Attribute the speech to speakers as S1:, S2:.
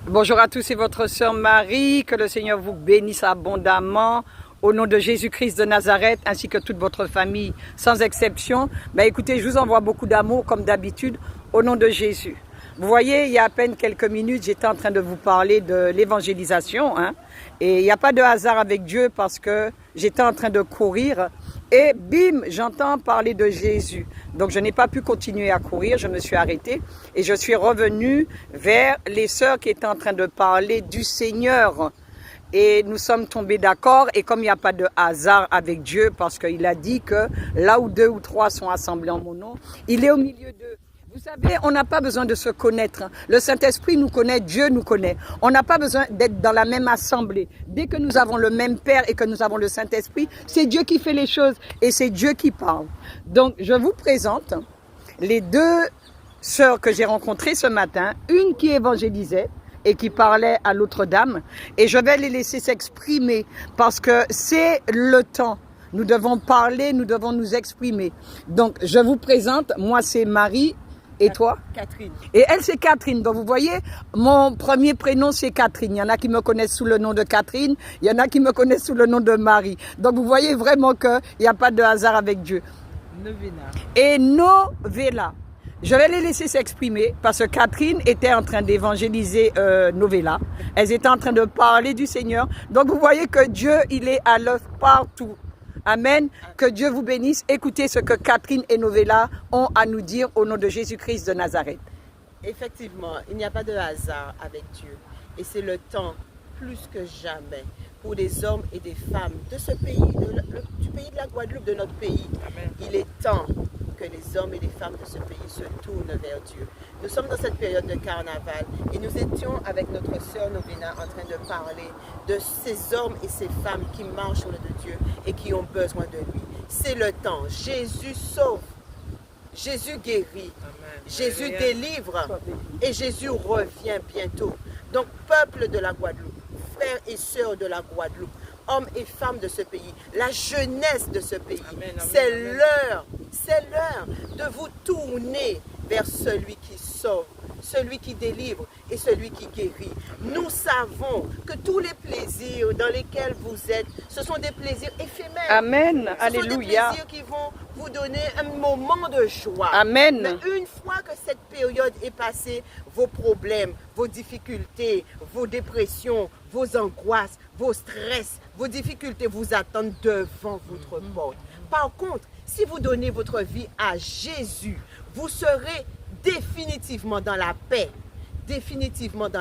S1: Bonjour à tous, c'est votre sœur Marie, que le Seigneur vous bénisse abondamment au nom de Jésus-Christ de Nazareth ainsi que toute votre famille sans exception. Écoutez, je vous envoie beaucoup d'amour comme d'habitude au nom de Jésus. Vous voyez, il y a à peine quelques minutes, j'étais en train de vous parler de l'évangélisation. Et il n'y a pas de hasard avec Dieu parce que j'étais en train de courir et bim, j'entends parler de Jésus. Donc je n'ai pas pu continuer à courir, je me suis arrêtée et je suis revenue vers les sœurs qui étaient en train de parler du Seigneur. Et nous sommes tombés d'accord, et comme il n'y a pas de hasard avec Dieu, parce qu'il a dit que là où 2 ou 3 sont assemblés en mon nom, il est au milieu d'eux. Vous savez, on n'a pas besoin de se connaître. Le Saint-Esprit nous connaît, Dieu nous connaît. On n'a pas besoin d'être dans la même assemblée. Dès que nous avons le même Père et que nous avons le Saint-Esprit, c'est Dieu qui fait les choses et c'est Dieu qui parle. Donc, je vous présente les 2 sœurs que j'ai rencontrées ce matin. Une qui évangélisait et qui parlait à l'autre dame. Et je vais les laisser s'exprimer parce que c'est le temps. Nous devons parler, nous devons nous exprimer. Donc, je vous présente, moi c'est Marie. Et toi?
S2: Catherine.
S1: Et elle, c'est Catherine. Donc, vous voyez, mon premier prénom, c'est Catherine. Il y en a qui me connaissent sous le nom de Catherine. Il y en a qui me connaissent sous le nom de Marie. Donc, vous voyez vraiment qu'il n'y a pas de hasard avec Dieu.
S2: Novena.
S1: Et Novella. Je vais les laisser s'exprimer parce que Catherine était en train d'évangéliser Novella. Elles étaient en train de parler du Seigneur. Donc, vous voyez que Dieu, il est à l'œuvre partout. Amen. Que Dieu vous bénisse. Écoutez ce que Catherine et Novella ont à nous dire au nom de Jésus-Christ de Nazareth.
S2: Effectivement, il n'y a pas de hasard avec Dieu. Et c'est le temps, plus que jamais, pour les hommes et des femmes de ce pays, du pays de la Guadeloupe, de notre pays. Amen. Il est temps que les hommes et les femmes de ce pays se tournent vers Dieu. Nous sommes dans cette période de carnaval et nous étions avec notre sœur Novena en train de parler de ces hommes et ces femmes qui marchent au nom de Dieu et qui ont besoin de lui. C'est le temps. Jésus sauve. Jésus guérit. Amen. Jésus délivre. Et Jésus revient bientôt. Donc, peuple de la Guadeloupe, frères et sœurs de la Guadeloupe, hommes et femmes de ce pays, la jeunesse de ce pays, c'est l'heure de vous tourner vers celui qui sauve, celui qui délivre et celui qui guérit. Nous savons que tous les plaisirs dans lesquels vous êtes, ce sont des plaisirs éphémères.
S1: Amen.
S2: Ce
S1: Alléluia.
S2: sont des plaisirs qui vont vous donner un moment de joie.
S1: Amen.
S2: Mais une fois que cette période est passée, vos problèmes, vos difficultés, vos dépressions, vos angoisses, vos stress, vos difficultés vous attendent devant votre porte. Par contre, si vous donnez votre vie à Jésus, vous serez définitivement dans la paix, définitivement dans la